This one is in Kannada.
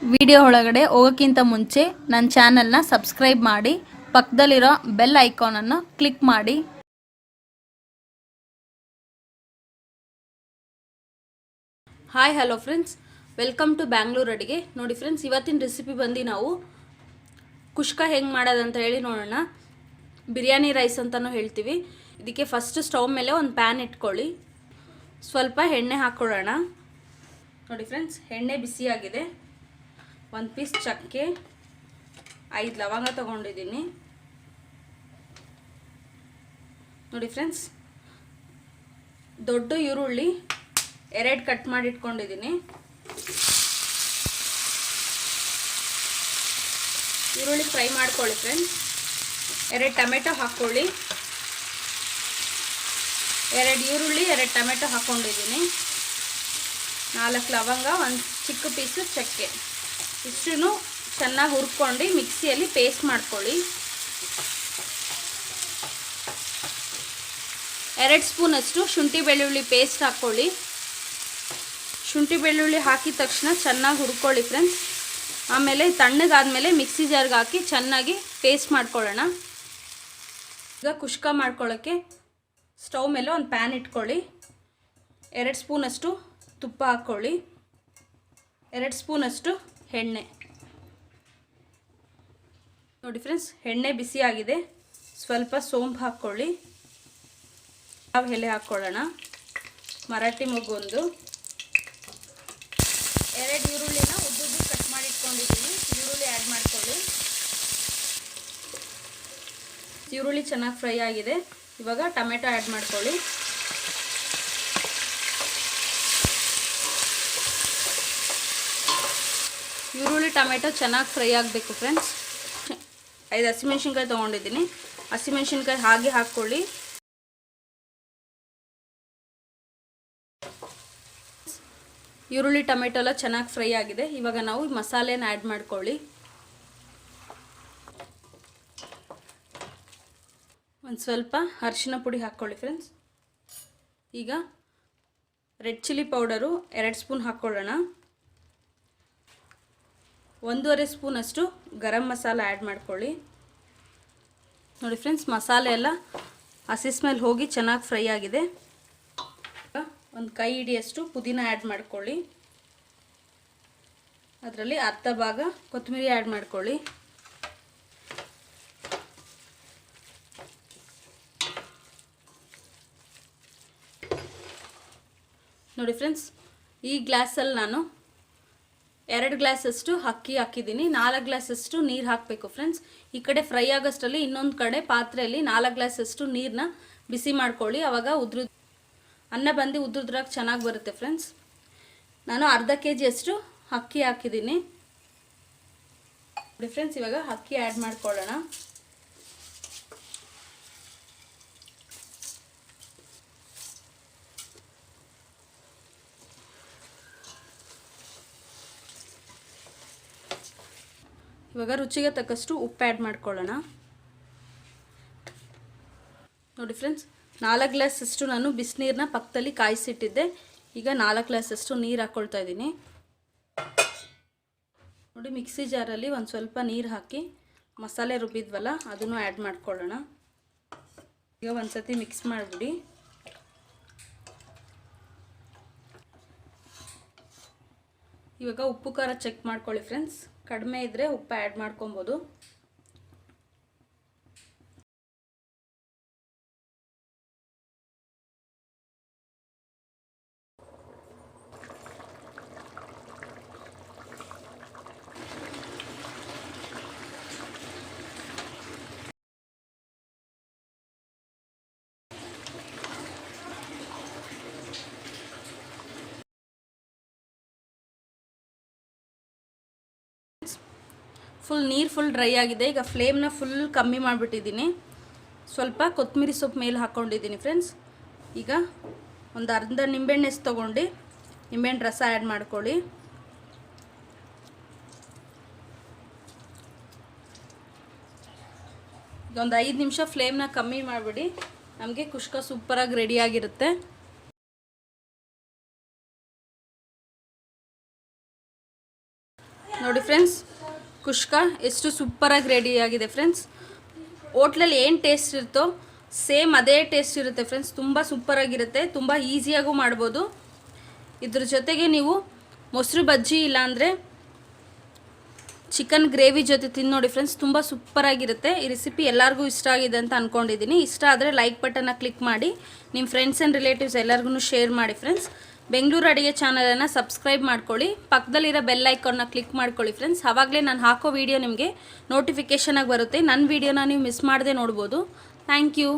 ವಿಡಿಯೋ ಒಳಗಡೆ ಹೋಗೋಕ್ಕಿಂತ ಮುಂಚೆ ನನ್ನ ಚಾನಲ್ನ ಸಬ್ಸ್ಕ್ರೈಬ್ ಮಾಡಿ, ಪಕ್ಕದಲ್ಲಿರೋ ಬೆಲ್ ಐಕಾನನ್ನು ಕ್ಲಿಕ್ ಮಾಡಿ. Hi hello friends, welcome to Bangalore ಅಡುಗೆ. ನೋಡಿ ಫ್ರೆಂಡ್ಸ್, ಇವತ್ತಿನ ರೆಸಿಪಿ ಬಂದು ನಾವು ಕುಷ್ಕ ಹೆಂಗೆ ಮಾಡೋದಂತ ಹೇಳಿ ನೋಡೋಣ. ಬಿರಿಯಾನಿ ರೈಸ್ ಅಂತಲೂ ಹೇಳ್ತೀವಿ. ಇದಕ್ಕೆ ಫಸ್ಟ್ ಸ್ಟವ್ ಮೇಲೆ ಒಂದು ಪ್ಯಾನ್ ಇಟ್ಕೊಳ್ಳಿ, ಸ್ವಲ್ಪ ಎಣ್ಣೆ ಹಾಕ್ಕೊಳ್ಳೋಣ. ನೋಡಿ ಫ್ರೆಂಡ್ಸ್, ಎಣ್ಣೆ ಬಿಸಿಯಾಗಿದೆ. ಒಂದು ಪೀಸ್ ಚಕ್ಕೆ, 5 ಲವಂಗ ತೊಗೊಂಡಿದ್ದೀನಿ. ನೋಡಿ ಫ್ರೆಂಡ್ಸ್, ದೊಡ್ಡ ಈರುಳ್ಳಿ 2 ಕಟ್ ಮಾಡಿ ಇಟ್ಕೊಂಡಿದ್ದೀನಿ. ಈರುಳ್ಳಿ ಫ್ರೈ ಮಾಡ್ಕೊಳ್ಳಿ ಫ್ರೆಂಡ್ಸ್. 2 ಟೊಮೆಟೊ ಹಾಕ್ಕೊಳ್ಳಿ. 2 ಈರುಳ್ಳಿ 2 ಟೊಮೆಟೊ ಹಾಕ್ಕೊಂಡಿದ್ದೀನಿ. 4 ಲವಂಗ, 1 ಚಿಕ್ಕ ಪೀಸು ಚಕ್ಕೆ. ಇಷ್ಟನ್ನು ಚೆನ್ನಾಗಿ ಹುರ್ಕೊಂಡು ಮಿಕ್ಸಿಯಲ್ಲಿ ಪೇಸ್ಟ್ ಮಾಡ್ಕೊಳ್ಳಿ. 2 ಸ್ಪೂನಷ್ಟು ಶುಂಠಿ ಬೆಳ್ಳುಳ್ಳಿ ಪೇಸ್ಟ್ ಹಾಕ್ಕೊಳ್ಳಿ. ಶುಂಠಿ ಬೆಳ್ಳುಳ್ಳಿ ಹಾಕಿದ ತಕ್ಷಣ ಚೆನ್ನಾಗಿ ಹುರ್ಕೊಳ್ಳಿ ಫ್ರೆಂಡ್ಸ್. ಆಮೇಲೆ ತಣ್ಣಗಾದ್ಮೇಲೆ ಮಿಕ್ಸಿ ಜಾರ್ಗೆ ಹಾಕಿ ಚೆನ್ನಾಗಿ ಪೇಸ್ಟ್ ಮಾಡ್ಕೊಳ್ಳೋಣ. ಈಗ ಕುಷ್ಕ ಮಾಡ್ಕೊಳ್ಳೋಕ್ಕೆ ಸ್ಟವ್ ಮೇಲೆ ಒಂದು ಪ್ಯಾನ್ ಇಟ್ಕೊಳ್ಳಿ. 2 ಸ್ಪೂನಷ್ಟು ತುಪ್ಪ ಹಾಕ್ಕೊಳ್ಳಿ. 2 ಸ್ಪೂನಷ್ಟು ಎಣ್ಣೆ. ನೋಡಿ ಫ್ರೆಂಡ್ಸ್, ಎಣ್ಣೆ ಬಿಸಿಯಾಗಿದೆ. ಸ್ವಲ್ಪ ಸೋಂಪು ಹಾಕ್ಕೊಳ್ಳಿ. ಎಲೆ ಹಾಕ್ಕೊಳ್ಳೋಣ. ಮರಾಠಿ ಮೊಗ್ಗು 2 ಈರುಳ್ಳಿನ ಉದ್ದುದ್ದು ಕಟ್ ಮಾಡಿ ಇಟ್ಕೊಂಡಿದ್ದೀನಿ. ಈರುಳ್ಳಿ ಆ್ಯಡ್ ಮಾಡ್ಕೊಳ್ಳಿ. ಈರುಳ್ಳಿ ಚೆನ್ನಾಗಿ ಫ್ರೈ ಆಗಿದೆ. ಇವಾಗ ಟೊಮೆಟೊ ಆ್ಯಡ್ ಮಾಡ್ಕೊಳ್ಳಿ. ಈರುಳ್ಳಿ ಟೊಮೆಟೊ ಚೆನ್ನಾಗಿ ಫ್ರೈ ಆಗಬೇಕು ಫ್ರೆಂಡ್ಸ್. 5 ಹಸಿಮೆಣ್ಸಿನ್ಕಾಯಿ ತೊಗೊಂಡಿದ್ದೀನಿ. ಹಸಿಮೆಣ್ಸಿನ್ಕಾಯಿ ಹಾಗೆ ಹಾಕ್ಕೊಳ್ಳಿ. ಈರುಳ್ಳಿ ಟೊಮೆಟೊ ಎಲ್ಲ ಚೆನ್ನಾಗಿ ಫ್ರೈ ಆಗಿದೆ. ಇವಾಗ ನಾವು ಮಸಾಲೆನ ಆ್ಯಡ್ ಮಾಡ್ಕೊಳ್ಳಿ. ಒಂದು ಸ್ವಲ್ಪ ಅರಿಶಿನ ಪುಡಿ ಹಾಕ್ಕೊಳ್ಳಿ ಫ್ರೆಂಡ್ಸ್. ಈಗ ರೆಡ್ ಚಿಲ್ಲಿ ಪೌಡರು 2 ಸ್ಪೂನ್ ಹಾಕ್ಕೊಳ್ಳೋಣ. 1.5 ಸ್ಪೂನಷ್ಟು ಗರಂ ಮಸಾಲ ಆ್ಯಡ್ ಮಾಡ್ಕೊಳ್ಳಿ. ನೋಡಿ ಫ್ರೆಂಡ್ಸ್, ಮಸಾಲೆ ಎಲ್ಲ ಹಸಿ ಸ್ಮೆಲ್ ಹೋಗಿ ಚೆನ್ನಾಗಿ ಫ್ರೈ ಆಗಿದೆ. ಒಂದು ಕೈ ಹಿಡಿಯಷ್ಟು ಪುದೀನ ಆ್ಯಡ್ ಮಾಡ್ಕೊಳ್ಳಿ. ಅದರಲ್ಲಿ ಅರ್ಧ ಭಾಗ ಕೊತ್ತಂಬರಿ ಆ್ಯಡ್ ಮಾಡ್ಕೊಳ್ಳಿ. ನೋಡಿ ಫ್ರೆಂಡ್ಸ್, ಈ ಗ್ಲಾಸಲ್ಲಿ ನಾನು 2 ಗ್ಲಾಸಷ್ಟು ಅಕ್ಕಿ ಹಾಕಿದ್ದೀನಿ. 4 ಗ್ಲಾಸಷ್ಟು ನೀರು ಹಾಕಬೇಕು ಫ್ರೆಂಡ್ಸ್. ಈ ಕಡೆ ಫ್ರೈ ಆಗೋಷ್ಟರಲ್ಲಿ ಇನ್ನೊಂದು ಕಡೆ ಪಾತ್ರೆಯಲ್ಲಿ 4 ಗ್ಲಾಸಷ್ಟು ನೀರನ್ನ ಬಿಸಿ ಮಾಡ್ಕೊಳ್ಳಿ. ಆವಾಗ ಅನ್ನ ಬಂದು ಉದ್ರದ್ರಾಗ ಚೆನ್ನಾಗಿ ಬರುತ್ತೆ ಫ್ರೆಂಡ್ಸ್. ನಾನು ಅರ್ಧ kg ಅಕ್ಕಿ ಹಾಕಿದ್ದೀನಿ. ನೋಡಿ ಫ್ರೆಂಡ್ಸ್, ಇವಾಗ ಅಕ್ಕಿ ಆ್ಯಡ್ ಮಾಡ್ಕೊಳ್ಳೋಣ. ಇವಾಗ ರುಚಿಗೆ ತಕ್ಕಷ್ಟು ಉಪ್ಪು ಆ್ಯಡ್ ಮಾಡ್ಕೊಳ್ಳೋಣ. ನೋಡಿ ಫ್ರೆಂಡ್ಸ್, 4 ಗ್ಲಾಸಷ್ಟು ನಾನು ಬಿಸಿನೀರನ್ನ ಪಕ್ಕದಲ್ಲಿ ಕಾಯಿಸಿಟ್ಟಿದ್ದೆ. ಈಗ 4 ಗ್ಲಾಸಷ್ಟು ನೀರು ಹಾಕ್ಕೊಳ್ತಾ ಇದ್ದೀನಿ. ನೋಡಿ, ಮಿಕ್ಸಿ ಜಾರಲ್ಲಿ ಒಂದು ಸ್ವಲ್ಪ ನೀರು ಹಾಕಿ ಮಸಾಲೆ ರುಬ್ಬಿದ್ವಲ್ಲ ಅದನ್ನು ಆ್ಯಡ್ ಮಾಡ್ಕೊಳ್ಳೋಣ. ಈಗ ಒಂದು ಸತಿ ಮಿಕ್ಸ್ ಮಾಡಿಬಿಡಿ. ಇವಾಗ ಉಪ್ಪು ಖಾರ ಚೆಕ್ ಮಾಡ್ಕೊಳ್ಳಿ ಫ್ರೆಂಡ್ಸ್. ಕಡಿಮೆ ಇದ್ದರೆ ಉಪ್ಪು ಆ್ಯಡ್ ಮಾಡ್ಕೊಬೋದು. ನೀರು ಫುಲ್ ಡ್ರೈ ಆಗಿದೆ. ಈಗ ಫ್ಲೇಮ್ನ ಫುಲ್ ಕಮ್ಮಿ ಮಾಡಿಬಿಟ್ಟಿದ್ದೀನಿ. ಸ್ವಲ್ಪ ಕೊತ್ತಂಬರಿ ಸೊಪ್ಪು ಮೇಲೆ ಹಾಕ್ಕೊಂಡಿದ್ದೀನಿ ಫ್ರೆಂಡ್ಸ್. ಈಗ ಒಂದು ಅರ್ಧ ನಿಂಬೆಹಣ್ಣು ತೊಗೊಂಡು ನಿಂಬೆಹಣ್ಣು ರಸ ಆ್ಯಡ್ ಮಾಡ್ಕೊಳ್ಳಿ. ಈಗ ಒಂದು 5 ನಿಮಿಷ ಫ್ಲೇಮ್ನ ಕಮ್ಮಿ ಮಾಡಿಬಿಡಿ. ನಮಗೆ ಕುಷ್ಕ ಸೂಪರಾಗಿ ರೆಡಿಯಾಗಿರುತ್ತೆ. ನೋಡಿ ಫ್ರೆಂಡ್ಸ್, ಕುಷ್ಕ ಎಷ್ಟು ಸೂಪರಾಗಿ ರೆಡಿ ಆಗಿದೆ ಫ್ರೆಂಡ್ಸ್. ಹೋಟ್ಲಲ್ಲಿ ಏನು ಟೇಸ್ಟ್ ಇರುತ್ತೋ ಸೇಮ್ ಅದೇ ಟೇಸ್ಟ್ ಇರುತ್ತೆ ಫ್ರೆಂಡ್ಸ್. ತುಂಬ ಸೂಪರಾಗಿರುತ್ತೆ, ತುಂಬ ಈಸಿಯಾಗೂ ಮಾಡ್ಬೋದು. ಇದ್ರ ಜೊತೆಗೆ ನೀವು ಮೊಸರು ಬಜ್ಜಿ ಇಲ್ಲಾಂದರೆ ಚಿಕನ್ ಗ್ರೇವಿ ಜೊತೆ ತಿಂದು ನೋಡಿ ಫ್ರೆಂಡ್ಸ್, ತುಂಬ ಸೂಪರಾಗಿರುತ್ತೆ. ಈ ರೆಸಿಪಿ ಎಲ್ಲರಿಗೂ ಇಷ್ಟ ಆಗಿದೆ ಅಂತ ಅಂದ್ಕೊಂಡಿದ್ದೀನಿ. ಇಷ್ಟ ಆದರೆ ಲೈಕ್ ಬಟನ್ನ ಕ್ಲಿಕ್ ಮಾಡಿ ನಿಮ್ಮ ಫ್ರೆಂಡ್ಸ್ ಆ್ಯಂಡ್ ರಿಲೇಟಿವ್ಸ್ ಎಲ್ಲರಿಗೂ ಶೇರ್ ಮಾಡಿ ಫ್ರೆಂಡ್ಸ್. ಬೆಂಗಳೂರು ಅಡುಗೆ ಚಾನಲನ್ನು ಸಬ್ಸ್ಕ್ರೈಬ್ ಮಾಡ್ಕೊಳ್ಳಿ, ಪಕ್ಕದಲ್ಲಿರೋ ಬೆಲ್ ಐಕಾನ್ನ ಕ್ಲಿಕ್ ಮಾಡ್ಕೊಳ್ಳಿ ಫ್ರೆಂಡ್ಸ್. ಆವಾಗಲೇ ನಾನು ಹಾಕೋ ವೀಡಿಯೋ ನಿಮಗೆ ನೋಟಿಫಿಕೇಷನಾಗಿ ಬರುತ್ತೆ. ನನ್ನ ವೀಡಿಯೋನ ನೀವು ಮಿಸ್ ಮಾಡದೆ ನೋಡ್ಬೋದು. Thank you.